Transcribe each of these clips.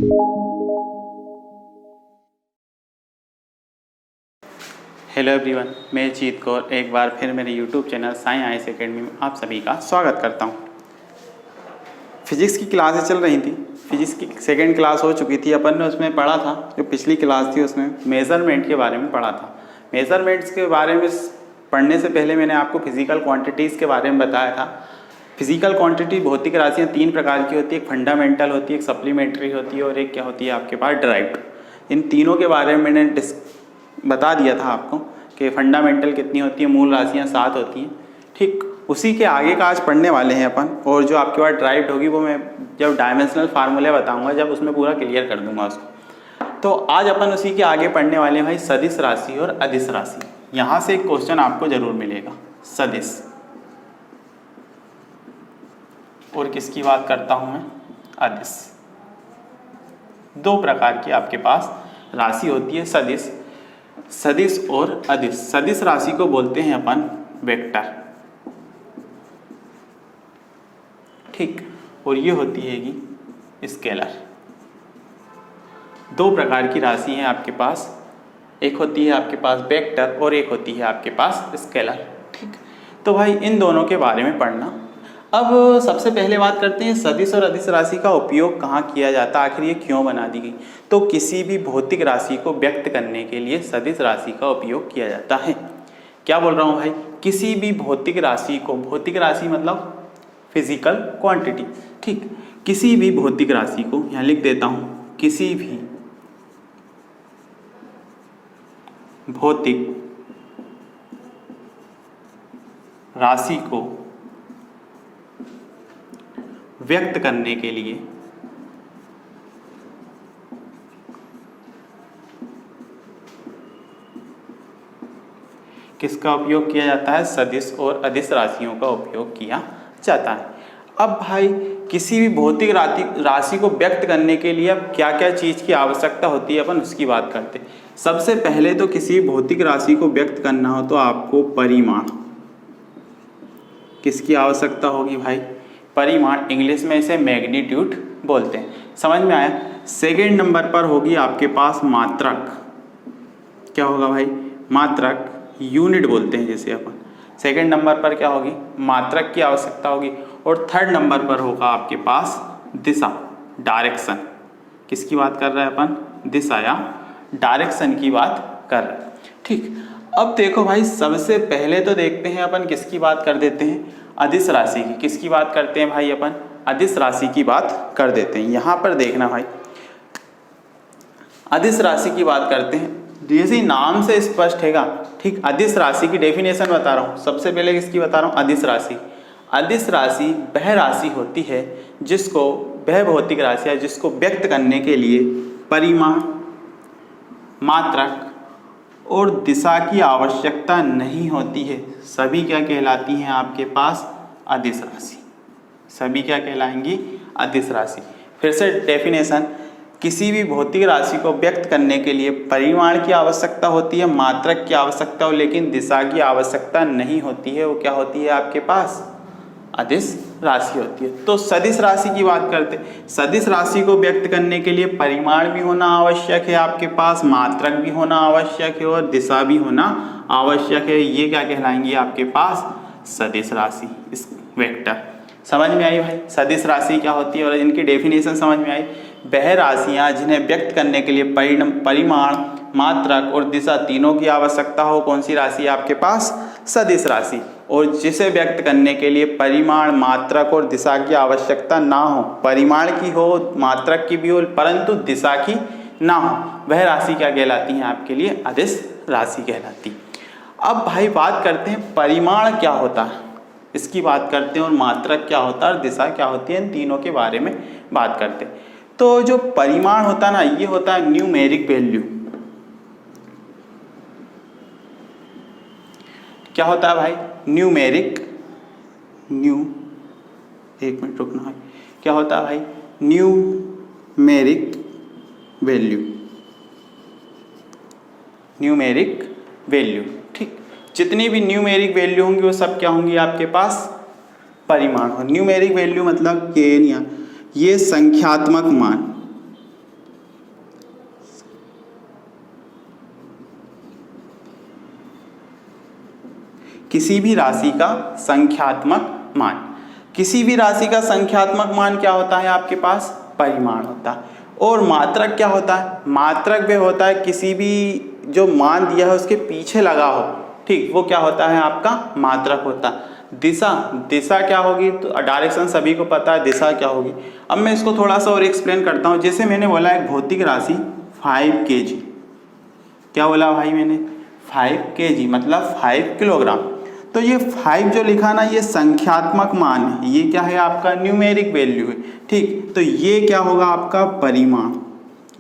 Hello everyone, मैं जीत कौर एक बार फिर मेरे YouTube channel Sai IAS academy में आप सभी का स्वागत करता हूं। फिजिक्स की क्लासेस चल रही थी। फिजिक्स की सेकेंड क्लास हो चुकी थी। अपन ने उसमें पढ़ा था, जो पिछली क्लास थी उसमें मेज़रमेंट के बारे में पढ़ा था। मेज़रमेंट्स के बारे में पढ़ने से पहले मैंने आपको फिजिकल क्वांटिटीज़ के बारे में बताया था। फिजिकल क्वांटिटी भौतिक राशियाँ तीन प्रकार की होती है, एक फंडामेंटल होती है, एक सप्लीमेंट्री होती है और एक क्या होती है आपके पास डिराइव्ड। इन तीनों के बारे में मैंने बता दिया था आपको कि फंडामेंटल कितनी होती है, मूल राशियाँ 7 होती हैं। ठीक उसी के आगे का आज पढ़ने वाले हैं अपन, और जो आपके पास डिराइव्ड होगी वो मैं जब डायमेंशनल फार्मूले बताऊंगा, जब उसमें पूरा क्लियर कर दूंगा उसको। तो आज अपन उसी के आगे पढ़ने वाले हैं भाई सदिश राशि और अदिश राशि। यहाँ से एक क्वेश्चन आपको जरूर मिलेगा। सदिश और किसकी बात करता हूँ मैं, अदिश। दो प्रकार की आपके पास राशि होती है, सदिश और अदिश। सदिश राशि को बोलते हैं अपन वेक्टर, ठीक, और ये होती है कि स्केलर। दो प्रकार की राशि है आपके पास, एक होती है आपके पास वेक्टर और एक होती है आपके पास स्केलर। ठीक, तो भाई इन दोनों के बारे में पढ़ना। अब सबसे पहले बात करते हैं सदिश और अदिश राशि का उपयोग कहाँ किया जाता है, आखिर ये क्यों बना दी गई। तो किसी भी भौतिक राशि को व्यक्त करने के लिए सदिश राशि का उपयोग किया जाता है। क्या बोल रहा हूँ भाई, किसी भी भौतिक राशि को, भौतिक राशि मतलब फिजिकल क्वांटिटी, ठीक, किसी भी भौतिक राशि को, यहाँ लिख देता हूँ, किसी भी भौतिक राशि को व्यक्त करने के लिए किसका उपयोग किया जाता है, सदिश और अदिश राशियों का उपयोग किया जाता है। अब भाई किसी भी भौतिक राशि को व्यक्त करने के लिए अब क्या क्या चीज़ की आवश्यकता होती है, अपन उसकी बात करते हैं। सबसे पहले तो किसी भौतिक राशि को व्यक्त करना हो तो आपको परिमाण, किसकी आवश्यकता होगी भाई, परिमाण, इंग्लिश में इसे मैग्नीट्यूड बोलते हैं। समझ में आया। सेकेंड नंबर पर होगी आपके पास मात्रक। क्या होगा भाई, मात्रक, यूनिट बोलते हैं जिसे अपन। सेकेंड नंबर पर क्या होगी, मात्रक की आवश्यकता होगी। और थर्ड नंबर पर होगा आपके पास दिशा, डायरेक्शन। किसकी बात कर रहे हैं अपन, दिशा या डायरेक्शन की बात कर रहे हैं। ठीक, अब देखो भाई, सबसे पहले तो देखते हैं अपन किसकी बात कर देते हैं, अदिश राशि की। किसकी बात करते हैं भाई अपन, अदिश राशि की बात कर देते हैं। यहाँ पर देखना भाई, अदिश राशि की बात करते हैं, जैसे नाम से स्पष्ट हैगा। ठीक, अदिश राशि की डेफिनेशन बता रहा हूँ। सबसे पहले किसकी बता रहा हूँ, अदिश राशि। अदिश राशि वह राशि होती है जिसको, वह भौतिक राशि है जिसको व्यक्त करने के लिए परिमाण, मात्रक और दिशा की आवश्यकता नहीं होती है। सभी क्या कहलाती हैं आपके पास, अदिश राशि। सभी क्या कहलाएंगी, अदिश राशि। फिर से डेफिनेशन, किसी भी भौतिक राशि को व्यक्त करने के लिए परिमाण की आवश्यकता होती है, मात्रक की आवश्यकता हो, लेकिन दिशा की आवश्यकता नहीं होती है। वो क्या होती है आपके पास, अदिश राशि होती है। तो सदिश राशि की बात करते हैं। सदिश राशि को व्यक्त करने के लिए परिमाण भी होना आवश्यक है आपके पास, मात्रक भी होना आवश्यक है और दिशा भी होना आवश्यक है। ये क्या कहलाएंगी आपके पास, सदिश राशि, इस वेक्टर। समझ में आई भाई, सदिश राशि क्या होती है और इनकी डेफिनेशन समझ में आई। वह राशियाँ जिन्हें व्यक्त करने के लिए परिमाण, मात्रक और दिशा तीनों की आवश्यकता हो, कौन सी राशि है आपके पास, सदिश राशि। और जिसे व्यक्त करने के लिए परिमाण, मात्रक और दिशा की आवश्यकता ना हो, परिमाण की हो, मात्रक की भी हो, परंतु दिशा की ना हो, वह राशि क्या कहलाती है आपके लिए, अदिश राशि कहलाती। अब भाई बात करते हैं परिमाण क्या होता है, इसकी बात करते हैं, और मात्रक क्या होता है और दिशा क्या होती है, इन तीनों के बारे में बात करते हैं। तो जो परिमाण होता है ना, ये होता है न्यूमेरिक वैल्यू। क्या होता है भाई, न्यूमेरिक, एक मिनट रुकना है, क्या होता है भाई, न्यूमेरिक वैल्यू, न्यूमेरिक वैल्यू। ठीक, जितनी भी न्यूमेरिक वैल्यू होंगी वो सब क्या होंगी आपके पास, परिमाण हो। न्यूमेरिक वैल्यू मतलब ये नहीं, ये संख्यात्मक मान, किसी भी राशि का संख्यात्मक मान। किसी भी राशि का संख्यात्मक मान क्या होता है आपके पास? परिमाण होता है। और मात्रक क्या होता है? मात्रक भी होता है किसी भी जो मान दिया है उसके पीछे लगा हो, ठीक, वो क्या होता है आपका? मात्रक होता है। दिशा, दिशा क्या होगी? तो डायरेक्शन सभी को पता है दिशा क्या होगी। अब मैं इसको थोड़ा सा और एक्सप्लेन करता हूँ। जैसे मैंने बोला एक भौतिक राशि 5 kg, क्या बोला भाई मैंने? 5 kg मतलब 5 किलोग्राम। तो ये 5 जो लिखा ना, ये संख्यात्मक मान है, ये क्या है आपका? न्यूमेरिक वैल्यू है, ठीक। तो ये क्या होगा आपका? परिमाण।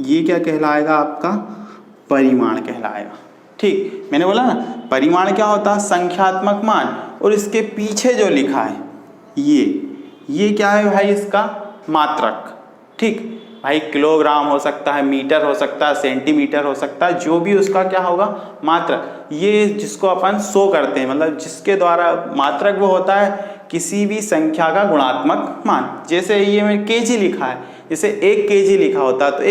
ये क्या कहलाएगा आपका? परिमाण कहलाएगा, ठीक। मैंने बोला ना परिमाण क्या होता है? संख्यात्मक मान। और इसके पीछे जो लिखा है ये क्या है भाई? इसका मात्रक, ठीक भाई। किलोग्राम हो सकता है, मीटर हो सकता है, सेंटीमीटर हो सकता है, जो भी उसका क्या होगा? मात्रक। ये जिसको अपन शो करते हैं, मतलब जिसके द्वारा मात्रक वो होता है किसी भी संख्या का गुणात्मक मान। जैसे ये में केजी लिखा है, जैसे 1 kg लिखा होता है तो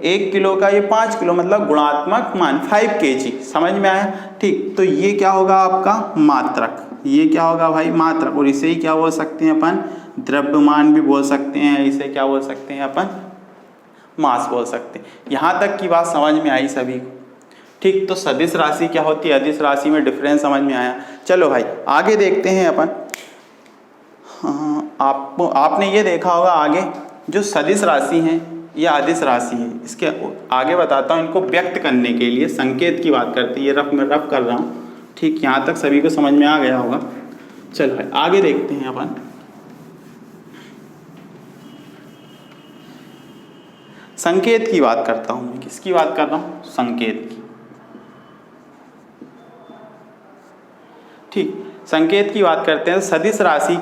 1 किलो का ये 5 किलो, मतलब गुणात्मक मान 5 kg। समझ में आया, ठीक। तो ये क्या होगा आपका? मात्रक। ये क्या होगा भाई? मात्रक। और इसे ही क्या बोल सकते हैं अपन? द्रव्यमान भी बोल सकते हैं। इसे क्या बोल सकते हैं अपन? मास बोल सकते हैं। यहाँ तक की बात समझ में आई सभी को, ठीक। तो सदिश राशि क्या होती है, अदिश राशि में डिफरेंस समझ में आया। चलो भाई आगे देखते हैं अपन। आपने ये देखा होगा आगे जो सदिश राशि है या अदिश राशि है, इसके आगे बताता हूँ। इनको व्यक्त करने के लिए संकेत की बात करती है, रफ में रफ कर रहा हूँ, ठीक। यहाँ तक सभी को समझ में आ गया होगा। चलो भाई आगे देखते हैं अपन। संकेत की बात करता हूँ मैं। किसकी बात कर रहा हूँ? संकेत की, ठीक। संकेत की बात करते हैं। सदिश राशि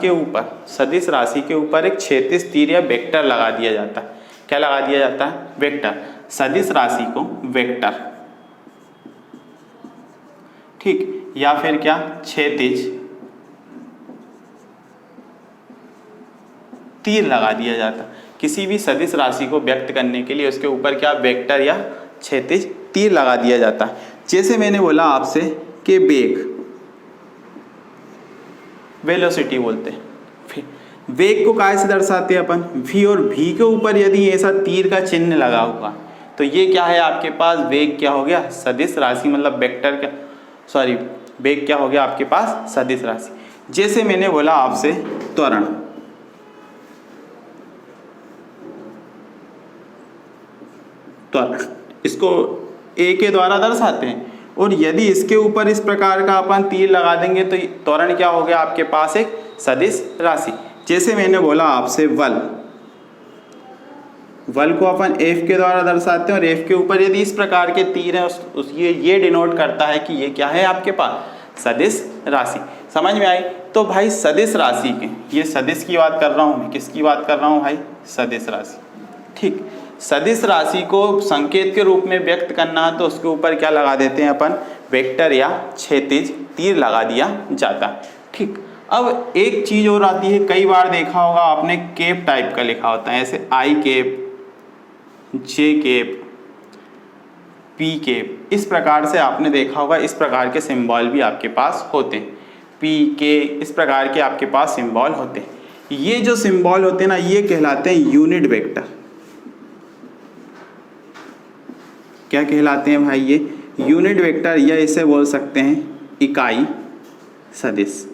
के ऊपर एक क्षैतिज तीर या वेक्टर लगा दिया जाता है। क्या लगा दिया जाता है? वेक्टर। सदिश राशि को वेक्टर, ठीक, या फिर क्या? क्षैतिज तीर लगा दिया जाता है। किसी भी सदिश राशि को व्यक्त करने के लिए उसके ऊपर क्या? वेक्टर या क्षैतिज तीर लगा दिया जाता है। जैसे मैंने बोला आपसे कि वेग, वेलोसिटी बोलते हैं। वेग को काय से दर्शाते हैं अपन? v। और v के ऊपर यदि ऐसा तीर का चिन्ह लगा हुआ तो ये क्या है आपके पास? वेग क्या हो गया? सदिश राशि, मतलब वेक्टर क्या, सॉरी, वेग क्या हो गया आपके पास? सदिश राशि। जैसे मैंने बोला आपसे त्वरण, इसको a के द्वारा दर्शाते हैं। और यदि इसके ऊपर इस प्रकार का अपन तीर लगा देंगे तो त्वरण क्या हो गया आपके पास? एक सदिश राशि। जैसे मैंने बोला आपसे बल को अपन F के द्वारा दर्शाते हैं और F के ऊपर यदि इस प्रकार के तीर हैं ये डिनोट करता है कि ये क्या है आपके पास? सदिश राशि। समझ में आई? तो भाई सदिश राशि के, ये सदिश की बात कर रहा हूँ मैं। किसकी बात कर रहा हूँ भाई? सदिश राशि, ठीक। सदिश राशि को संकेत के रूप में व्यक्त करना है तो उसके ऊपर क्या लगा देते हैं अपन? वेक्टर या क्षैतिज तीर लगा दिया जाता है, ठीक। अब एक चीज़ और आती है, कई बार देखा होगा आपने केप टाइप का लिखा होता है, ऐसे I cap, J cap, P cap, इस प्रकार से आपने देखा होगा। इस प्रकार के सिंबल भी आपके पास होते हैं, पी के, इस प्रकार के आपके पास सिंबल होते हैं। ये जो सिंबल होते हैं ना, ये कहलाते हैं यूनिट वेक्टर। क्या कहलाते हैं भाई? ये यूनिट वेक्टर, या इसे बोल सकते हैं इकाई सदिश।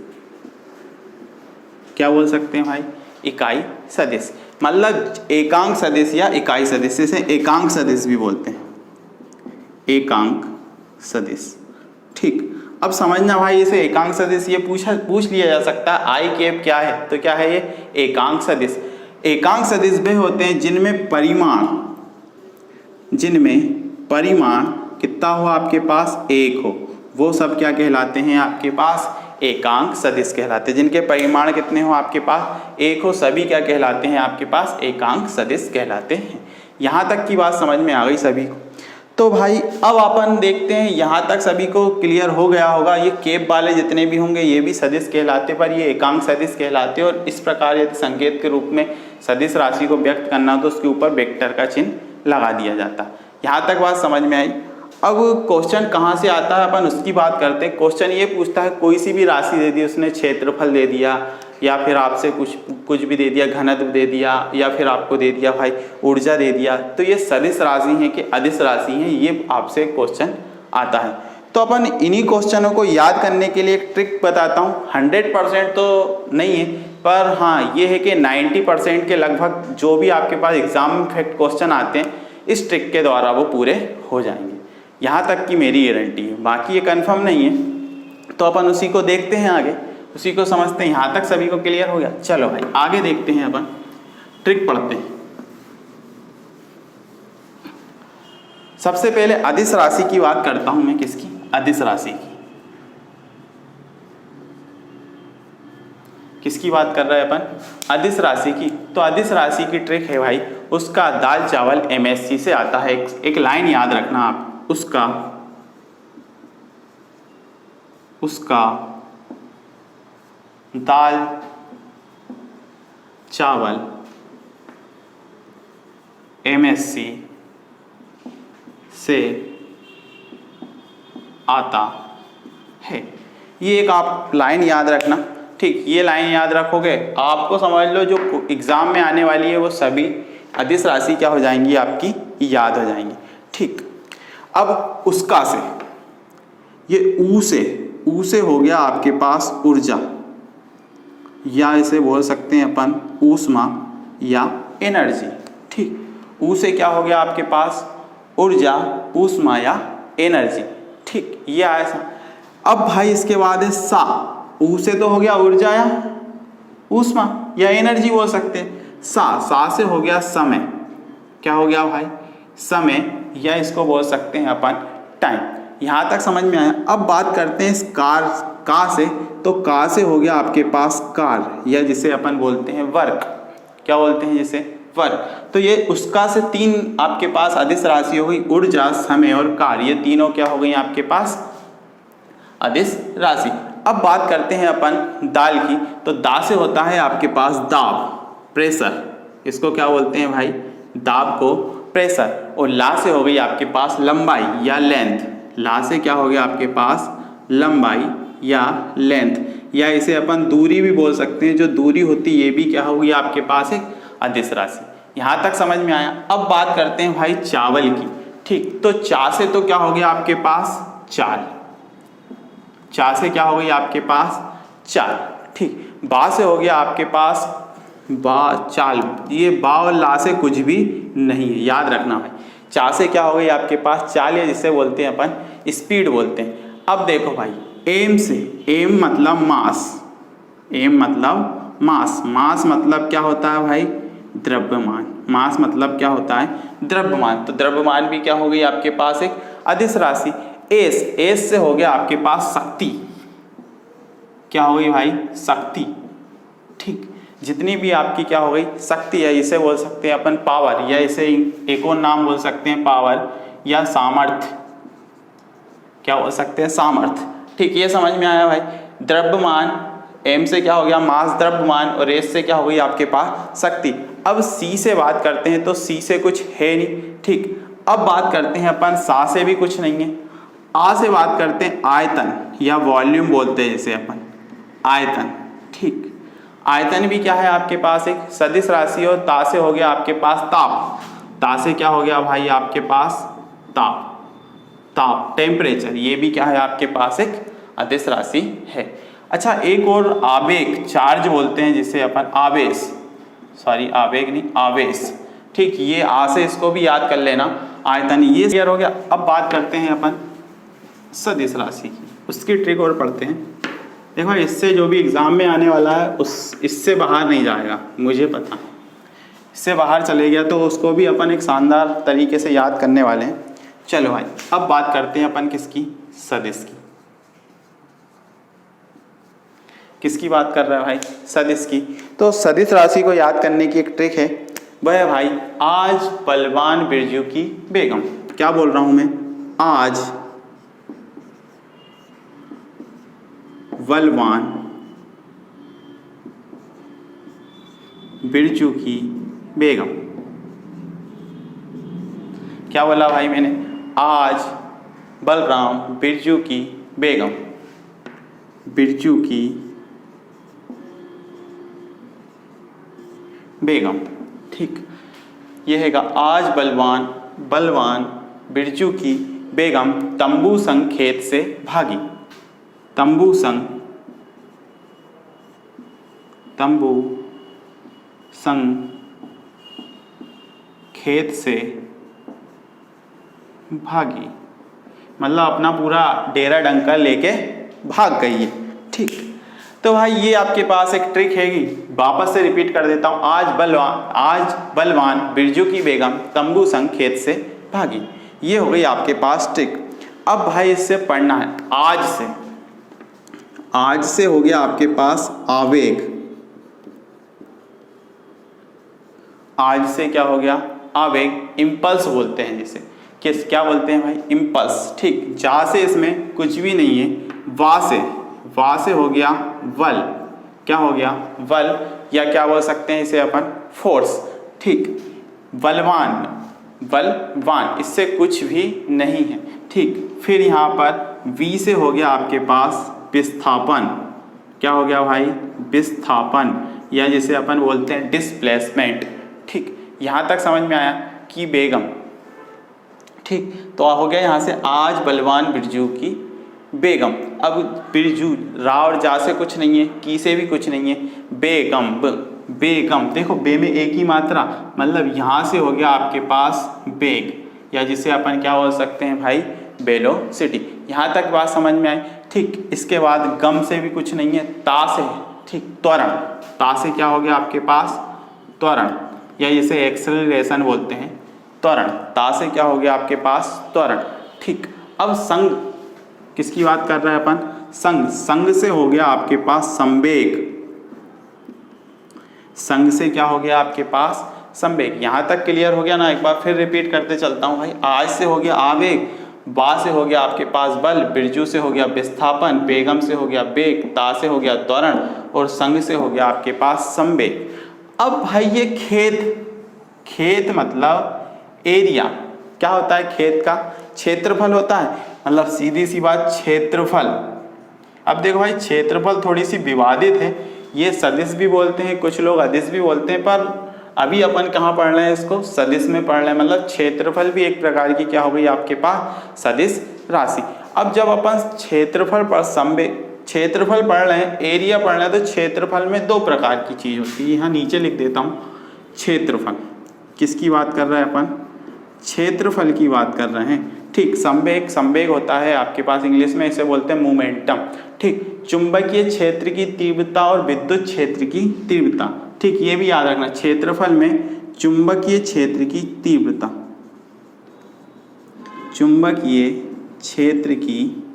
क्या बोल सकते हैं भाई? इकाई सदिश, मतलब एकांक सदिश या इकाई सदिश। इसे एकांक सदिश भी बोलते हैं, एकांक सदिश, ठीक। अब समझना भाई, इसे एकांक सदिश ये पूछ लिया जा सकता है आई कैप क्या है, तो क्या है ये? एकांक सदिश। एकांक सदिश वे होते हैं जिनमें परिमाण कितना हो आपके पास? एक हो, वो सब क्या कहलाते हैं आपके पास? एकांक सदिश कहलाते हैं। जिनके परिमाण कितने हो आपके पास? एक हो, सभी क्या कहलाते हैं आपके पास? एकांक सदिश कहलाते हैं। यहाँ तक की बात समझ में आ गई सभी को? तो भाई अब अपन देखते हैं, यहाँ तक सभी को क्लियर हो गया होगा। ये केप वाले जितने भी होंगे ये भी सदिश कहलाते, पर ये एकांक सदिश कहलाते। और इस प्रकार यदि संकेत के रूप में सदिश राशि को व्यक्त करना तो उसके ऊपर वेक्टर का चिन्ह लगा दिया जाता। यहाँ तक बात समझ में आई? अब क्वेश्चन कहाँ से आता है अपन उसकी बात करते हैं। क्वेश्चन ये पूछता है कोई सी भी राशि दे दी, उसने क्षेत्रफल दे दिया या फिर आपसे कुछ भी दे दिया, घनत्व दे दिया या फिर आपको दे दिया भाई ऊर्जा दे दिया, तो ये सदिश राशि है कि अदिश राशि है, ये आपसे क्वेश्चन आता है। तो अपन इन्हीं क्वेश्चनों को याद करने के लिए एक ट्रिक बताता हूँ। 100% तो नहीं है, पर हाँ ये है कि 90% के लगभग जो भी आपके पास एग्जाम में फैक्ट क्वेश्चन आते हैं इस ट्रिक के द्वारा वो पूरे हो जाएंगे, यहाँ तक की मेरी गारंटी है। बाकी ये कंफर्म नहीं है, तो अपन उसी को देखते हैं आगे, उसी को समझते हैं। यहाँ तक सभी को क्लियर हो गया? चलो भाई आगे देखते हैं, अपन ट्रिक पढ़ते हैं। सबसे पहले अदिश राशि की बात करता हूं मैं। किसकी? अदिश राशि की। किसकी बात कर रहे हैं अपन? अदिश राशि की। तो अदिश राशि की ट्रिक है भाई, उसका दाल चावल MSc से आता है। एक लाइन याद रखना आप, उसका दाल चावल MSc से आता है। ये एक आप लाइन याद रखना, ठीक। ये लाइन याद रखोगे आपको समझ लो जो एग्जाम में आने वाली है वो सभी अदिश राशि क्या हो जाएंगी, आपकी याद हो जाएंगी, ठीक। अब उसका से, ये ऊ से हो गया आपके पास ऊर्जा, या इसे बोल सकते हैं अपन ऊष्मा या एनर्जी, ठीक। ऊ से क्या हो गया आपके पास? ऊर्जा, ऊष्मा या एनर्जी, ठीक। ये आया। अब भाई इसके बाद है सा। ऊ से तो हो गया ऊर्जा या ऊष्मा या एनर्जी बोल सकते हैं। सा से हो गया समय। क्या हो गया भाई? समय, या इसको बोल सकते हैं अपन टाइम। यहाँ तक समझ में आया? अब बात करते हैं इस का से। तो का से हो गया आपके पास कार, या जिसे अपन बोलते हैं वर्क। क्या बोलते हैं जिसे? वर्क। तो ये उसका से 3 आपके पास अदिश राशि हो गई, ऊर्जा, समय और कार। ये तीनों क्या हो गई आपके पास? अदिश राशि। अब बात करते हैं अपन दाल की। तो दा से होता है आपके पास दाब, प्रेशर। इसको क्या बोलते हैं भाई? दाब को प्रेशर। और ला से हो गई आपके पास लंबाई या लेंथ। ला से क्या हो गया आपके पास? लंबाई या लेंथ, या इसे अपन दूरी भी बोल सकते हैं। जो दूरी होती है ये भी क्या होगी आपके पास? एक अदिश राशि। यहाँ तक समझ में आया? अब बात करते हैं भाई चावल की, ठीक। तो चा से तो क्या हो गया आपके पास? चाल। चा से क्या हो गई आपके पास? चाल, ठीक। बा से हो गया आपके पास चाल। ये बा और ला से कुछ भी नहीं है, याद रखना भाई। चा से क्या हो गई आपके पास? चाल, या जिसे बोलते हैं अपन स्पीड बोलते हैं। अब देखो भाई एम से, एम मतलब मास, एम मतलब मास। मास मतलब क्या होता है भाई? द्रव्यमान। मास मतलब क्या होता है? द्रव्यमान। तो द्रव्यमान भी क्या हो गई आपके पास? एक अदिश राशि। एस से हो गया आपके पास शक्ति। क्या हो गई भाई? शक्ति, ठीक। जितनी भी आपकी क्या हो गई शक्ति है, इसे बोल सकते हैं अपन पावर, या इसे एक और नाम बोल सकते हैं पावर या सामर्थ्य। क्या बोल सकते हैं? सामर्थ्य, ठीक। ये समझ में आया भाई? द्रव्यमान, एम से क्या हो गया? मास, द्रव्यमान, और एस से क्या हो गई आपके पास? शक्ति। अब सी से बात करते हैं, तो सी से कुछ है नहीं, ठीक। अब बात करते हैं अपन सा से भी कुछ नहीं है। आ से बात करते हैं आयतन या वॉल्यूम बोलते हैं इसे अपन, आयतन, ठीक। आयतन भी क्या है आपके पास? एक सदिश राशि। और ता से हो गया आपके पास ताप। ता से क्या हो गया भाई आपके पास? ताप, ताप, टेम्परेचर। ये भी क्या है आपके पास? एक अदिश राशि है। अच्छा, एक और आवेग, चार्ज बोलते हैं जिसे अपन, आवेश, सॉरी आवेग नहीं, आवेश, ठीक। ये आ से इसको भी याद कर लेना, आयतन। ये क्लियर हो गया? अब बात करते हैं अपन सदिश राशि की, उसकी ट्रिक और पढ़ते हैं। देखो इससे जो भी एग्जाम में आने वाला है इससे बाहर नहीं जाएगा, मुझे पता है। इससे बाहर चले गया तो उसको भी अपन एक शानदार तरीके से याद करने वाले हैं। चलो भाई अब बात करते हैं अपन किसकी? सदिश की। किसकी बात कर रहा है भाई? सदिश की। तो सदिश राशि को याद करने की एक ट्रिक है, वह है भाई आज बलवान बिरजू की बेगम। क्या बोल रहा हूं मैं? आज बलवान बिरजू की बेगम। क्या बोला भाई मैंने? आज बलराम बिरजू की बेगम, बिरजू की बेगम। ठीक, यह हैगा आज बलवान बिरजू की बेगम तंबू संग खेत से भागी। तंबू संग खेत से भागी, मतलब अपना पूरा डेरा डंका लेके भाग गई है। ठीक, तो भाई ये आपके पास एक ट्रिक हैगी, वापस से रिपीट कर देता हूँ। आज बलवान बिरजू की बेगम तंबू संग खेत से भागी, ये हो गई आपके पास ट्रिक। अब भाई इससे पढ़ना है आज से हो गया आपके पास आवेग। आज से क्या हो गया? आवेग। इम्पल्स बोलते हैं जिसे, क्या बोलते हैं भाई? इम्पल्स। ठीक, जा से इसमें कुछ भी नहीं है, वा से हो गया वल। क्या हो गया? वल, या क्या बोल सकते हैं इसे अपन? फोर्स। ठीक, बलवान, इससे कुछ भी नहीं है। ठीक, फिर यहाँ पर वी से हो गया आपके पास विस्थापन। क्या हो गया भाई? विस्थापन, या जिसे अपन बोलते हैं डिस्प्लेसमेंट। ठीक, यहाँ तक समझ में आया कि बेगम। ठीक, तो हो गया यहाँ से आज बलवान बिरजू की बेगम। अब बिरजू, रा और जा से कुछ नहीं है, की से भी कुछ नहीं है, बेगम। देखो बे में एक ही मात्रा, मतलब यहाँ से हो गया आपके पास बेग, या जिसे अपन क्या बोल सकते हैं भाई? वेलोसिटी। यहाँ तक बात समझ में आई। ठीक, इसके बाद गम से भी कुछ नहीं है, ता से। ठीक, त्वरण। ता से क्या हो गया आपके पास? त्वरण, या जिसे एक्सेलरेशन बोलते हैं, त्वरण। ता से क्या हो गया आपके पास? त्वरण। ठीक, अब संग, किसकी बात कर रहे हैं अपन? संग से हो गया आपके पास संवेग। संग से क्या हो गया आपके पास? संवेग। यहाँ तक क्लियर हो गया ना? एक बार फिर रिपीट करते चलता हूँ भाई। आज से हो गया आवेग, बा से हो गया आपके पास बल, बिरजू से हो गया विस्थापन, बेगम से हो गया बेग, ता से हो गया त्वरण, और संग से हो गया आपके पास संवेग। अब भाई ये खेत मतलब एरिया। क्या होता है खेत का? क्षेत्रफल होता है, मतलब सीधी सी बात क्षेत्रफल। अब देखो भाई, क्षेत्रफल थोड़ी सी विवादित है, ये सदिश भी बोलते हैं कुछ लोग, अदिश भी बोलते हैं, पर अभी अपन कहाँ पढ़ रहे हैं इसको? सदिश में पढ़ रहे हैं। मतलब क्षेत्रफल भी एक प्रकार की क्या हो गई आपके पास? सदिश राशि। अब जब अपन क्षेत्रफल पढ़ रहे हैं, एरिया पढ़ रहे हैं, तो क्षेत्रफल में दो प्रकार की चीज़ होती है। यहाँ नीचे लिख देता हूँ क्षेत्रफल। किसकी बात कर रहे हैं अपन? क्षेत्रफल की बात कर रहे हैं। ठीक, संवेग होता है आपके पास, इंग्लिश में इसे बोलते हैं मोमेंटम। ठीक, चुंबकीय क्षेत्र की तीव्रता और विद्युत क्षेत्र की तीव्रता। ठीक, ये भी याद रखना, क्षेत्रफल में चुंबकीय क्षेत्र की तीव्रता, चुंबकीय क्षेत्र की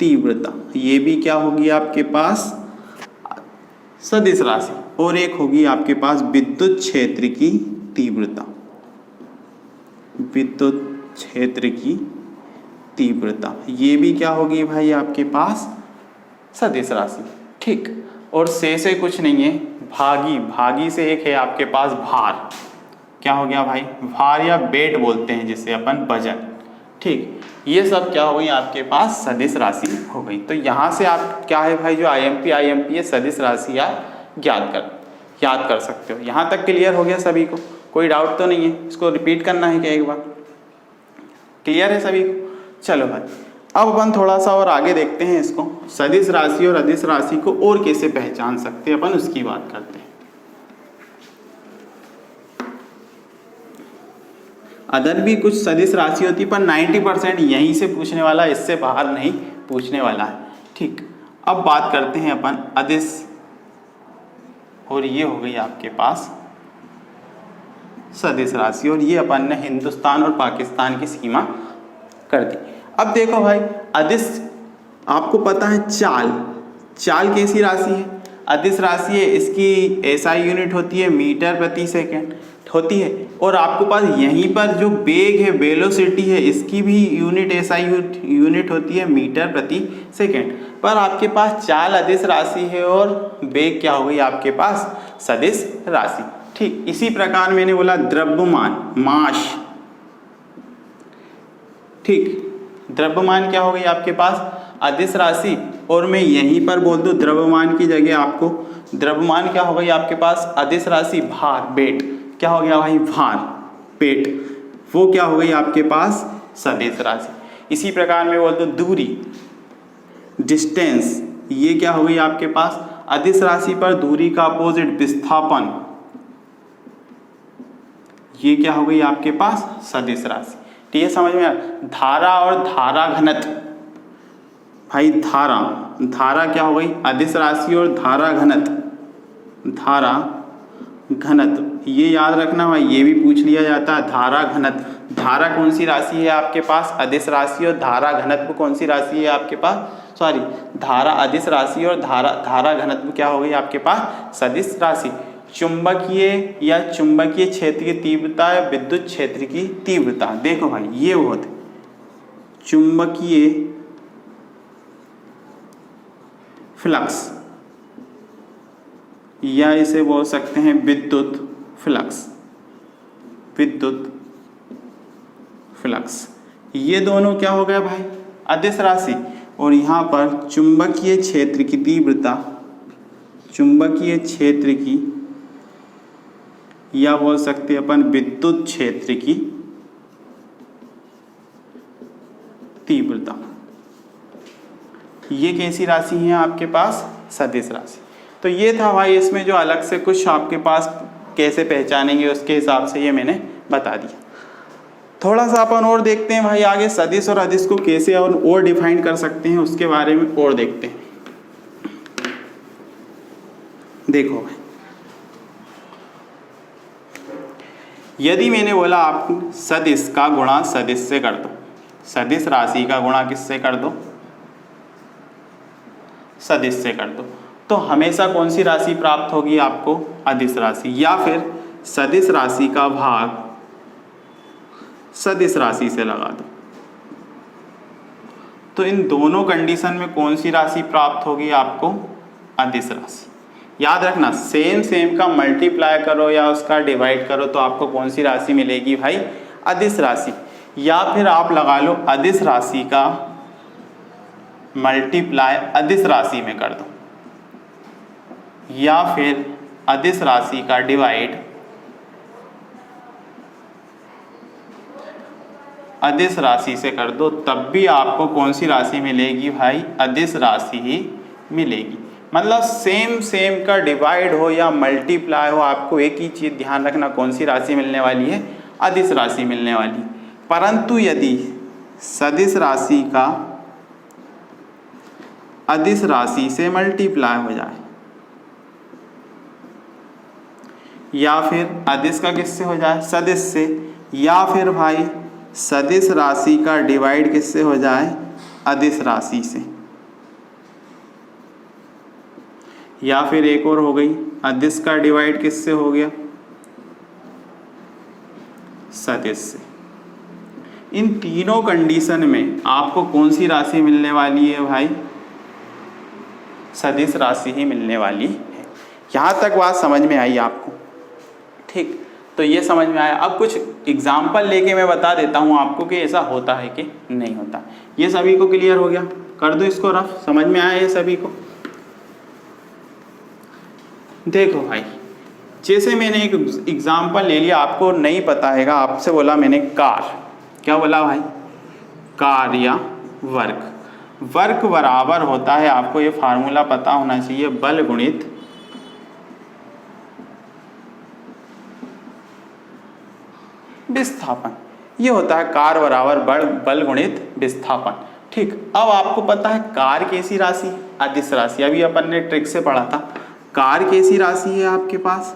तीव्रता, ये भी क्या होगी आपके पास? सदिश राशि। और एक होगी आपके पास विद्युत क्षेत्र की तीव्रता, विद्युत क्षेत्र की तीव्रता, ये भी क्या होगी भाई आपके पास? सदिश राशि। ठीक, और से कुछ नहीं है, भागी से एक है आपके पास भार। क्या हो गया भाई? भार, या वेट बोलते हैं जिसे अपन, वजन। ठीक, ये सब क्या हो गई आपके पास? सदिश राशि हो गई। तो यहाँ से आप क्या है भाई, जो आईएमपी है सदिश राशि आप याद कर सकते हो। यहाँ तक क्लियर हो गया सभी को? कोई डाउट तो नहीं है? इसको रिपीट करना है क्या एक बार? क्लियर है सभी को? चलो भाई, अब अपन थोड़ा सा और आगे देखते हैं इसको, सदिश राशि और अदिश राशि को और कैसे पहचान सकते हैं अपन, उसकी बात करते हैं। अदर भी कुछ सदिश राशि होती है, पर 90% यहीं से पूछने वाला, इससे बाहर नहीं पूछने वाला है। ठीक, अब बात करते हैं अपन अदिश, और ये हो गई आपके पास सदिश राशि, और ये अपन ने हिंदुस्तान और पाकिस्तान की सीमा कर दी। अब देखो भाई, अदिश आपको पता है, चाल कैसी राशि है? अदिश राशि है, इसकी एसआई यूनिट होती है मीटर प्रति सेकंड होती है, और आपको पास यहीं पर जो वेग है, वेलोसिटी है, इसकी भी यूनिट एसआई यूनिट होती है मीटर प्रति सेकंड। पर आपके पास चाल अदिश राशि है और वेग क्या हो गई आपके पास? सदिश राशि। ठीक, इसी प्रकार मैंने बोला द्रव्यमान, मास। ठीक, द्रव्यमान क्या हो गई आपके पास, अदिश राशि। और मैं यहीं पर बोल दूं द्रव्यमान की जगह आपको, द्रव्यमान क्या हो गई आपके पास, अदिश राशि, भार, वेट, क्या हो गया भाई, भार, पेट, वो क्या हो गई आपके पास, सदिश राशि। इसी प्रकार मैं बोल दूं दूरी, डिस्टेंस, ये क्या हो गई आपके पास, अदिश राशि पर दूरी का अपोजिट विस्थापन, ये क्या हो गई आपके पास, सदिश राशि। ठीक है, समझ में आया। धारा और धारा घनत्व, भाई धारा, धारा क्या हो गई, अदिश राशि, और धारा घनत्व, धारा घनत्व, ये याद रखना भाई, ये भी पूछ लिया जाता है, धारा घनत्व। धारा कौन सी राशि है आपके पास, अदिश राशि, और धारा घनत्व कौन सी राशि है आपके पास, सॉरी, धारा अदिश राशि और धारा घनत्व क्या हो गई आपके पास, सदिश राशि। चुंबकीय या चुंबकीय क्षेत्र की तीव्रता या विद्युत क्षेत्र की तीव्रता, देखो भाई ये होते चुंबकीय फ्लक्स, या इसे बोल सकते हैं विद्युत फ्लक्स, विद्युत फ्लक्स, ये दोनों क्या हो गया भाई, अदिश राशि। और यहाँ पर चुंबकीय क्षेत्र की तीव्रता, चुंबकीय क्षेत्र की, या बोल सकते हैं अपन विद्युत क्षेत्र की तीव्रता, ये कैसी राशि है आपके पास, सदिश राशि। तो ये था भाई, इसमें जो अलग से कुछ आपके पास कैसे पहचानेंगे उसके हिसाब से ये मैंने बता दिया। थोड़ा सा अपन और देखते हैं भाई आगे, सदिश और अदिश को कैसे और डिफाइन कर सकते हैं उसके बारे में और देखते हैं। देखो भाई, यदि मैंने बोला आप सदिश का गुणा सदिश से कर दो, सदिश राशि का गुणा किससे कर दो, सदिश से कर दो, तो हमेशा कौन सी राशि प्राप्त होगी आपको, अदिश राशि। या फिर सदिश राशि का भाग सदिश राशि से लगा दो, तो इन दोनों कंडीशन में कौन सी राशि प्राप्त होगी आपको, अदिश राशि। याद रखना, सेम का मल्टीप्लाई करो या उसका डिवाइड करो तो आपको कौन सी राशि मिलेगी भाई, अदिश राशि। या फिर आप लगा लो अदिश राशि का मल्टीप्लाई अदिश राशि में कर दो, या फिर अदिश राशि का डिवाइड अदिश राशि से कर दो, तब भी आपको कौन सी राशि मिलेगी भाई, अदिश राशि ही मिलेगी। मतलब सेम का डिवाइड हो या मल्टीप्लाई हो, आपको एक ही चीज़ ध्यान रखना, कौन सी राशि मिलने वाली है, अदिश राशि मिलने वाली। परंतु यदि सदिश राशि का अदिश राशि से मल्टीप्लाई हो जाए, या फिर अदिश का किससे हो जाए, सदिश से, या फिर भाई सदिश राशि का डिवाइड किससे हो जाए, अदिश राशि से, या फिर एक और हो गई अदिश का डिवाइड किससे हो गया, सदिश से। इन तीनों कंडीशन में आपको कौन सी राशि मिलने वाली है भाई, सदिश राशि ही मिलने वाली है। यहाँ तक बात समझ में आई आपको, ठीक, तो ये समझ में आया। अब कुछ एग्जाम्पल लेके मैं बता देता हूँ आपको कि ऐसा होता है कि नहीं होता। ये सभी को क्लियर हो गया, कर दो इसको रफ, समझ में आया ये सभी को। देखो भाई, जैसे मैंने एक एग्जाम्पल ले लिया, आपको नहीं पता हैगा, आपसे बोला मैंने कार, क्या बोला भाई, कार या वर्क, वर्क बराबर होता है, आपको ये फार्मूला पता होना चाहिए, बल गुणित विस्थापन। ये होता है कार बराबर बल गुणित विस्थापन। ठीक, अब आपको पता है कार कैसी राशि, अदिश राशि, अभी अपन ने ट्रिक से पढ़ा था। कार कैसी राशि है आपके पास,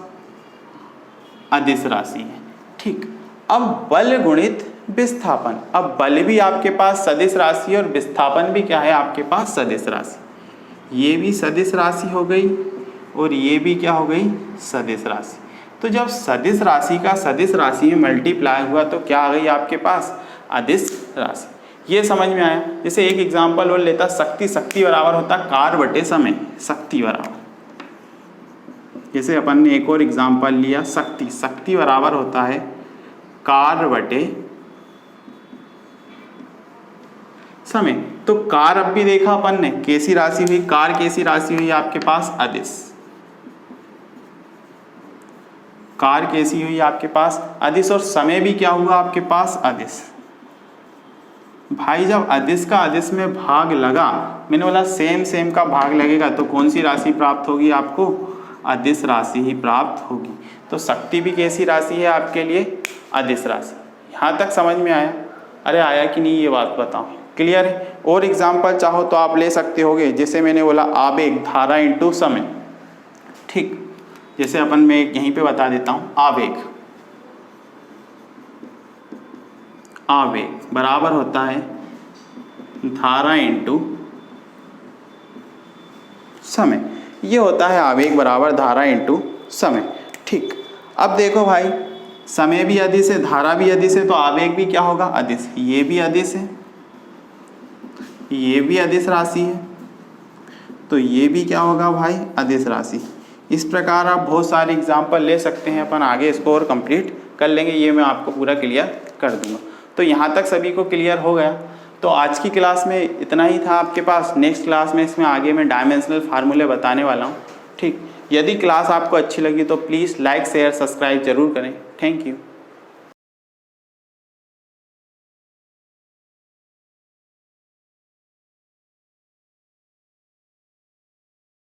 अदिश राशि है। ठीक, अब बल गुणित विस्थापन, अब बल भी आपके पास सदिश राशि और विस्थापन भी क्या है आपके पास, सदिश राशि। ये भी सदिश राशि हो गई और ये भी क्या हो गई, सदिश राशि। तो जब सदिश राशि का सदिश राशि में मल्टीप्लाई हुआ तो क्या आ गई आपके पास, अदिश राशि। ये समझ में आया। जैसे एक एग्जांपल और लेता, शक्ति बराबर होता कार बटे समय, शक्ति बराबर, जैसे अपन ने एक और एग्जांपल लिया, शक्ति बराबर होता है कार बटे समय। तो कार अब भी देखा अपन ने कैसी राशि हुई, कार कैसी राशि हुई आपके पास अदिश, कार कैसी हुई आपके पास अदिश, और समय भी क्या हुआ आपके पास अदिश। भाई जब अदिश का अदिश में भाग लगा, मैंने बोला सेम सेम का भाग लगेगा तो कौन सी राशि प्राप्त होगी आपको, अदिश राशि ही प्राप्त होगी। तो शक्ति भी कैसी राशि है आपके लिए, अदिश राशि। यहाँ तक समझ में आया? अरे आया कि नहीं ये बात बताओ, क्लियर है? और एग्जाम्पल चाहो तो आप ले सकते होगे, जैसे मैंने बोला आवेग धारा इंटू समय, ठीक। जैसे अपन मैं यहीं पे बता देता हूँ, आवेग, आवेग बराबर होता है धारा इंटू समय, ये होता है आवेग बराबर धारा इंटू समय, ठीक। अब देखो भाई समय भी अदिश है, धारा भी अदिश है, तो आवेग भी क्या होगा, अदिश। ये भी अदिश है, ये भी अदिश राशि है, तो ये भी क्या होगा भाई, अदिश राशि। इस प्रकार आप बहुत सारे एग्जाम्पल ले सकते हैं, अपन आगे इसको और कंप्लीट कर लेंगे, ये मैं आपको पूरा क्लियर कर दूंगा। तो यहाँ तक सभी को क्लियर हो गया। तो आज की क्लास में इतना ही था आपके पास। नेक्स्ट क्लास में इसमें आगे मैं डायमेंशनल फार्मूले बताने वाला हूँ, ठीक। यदि क्लास आपको अच्छी लगी तो प्लीज़ लाइक शेयर सब्सक्राइब जरूर करें। Thank you.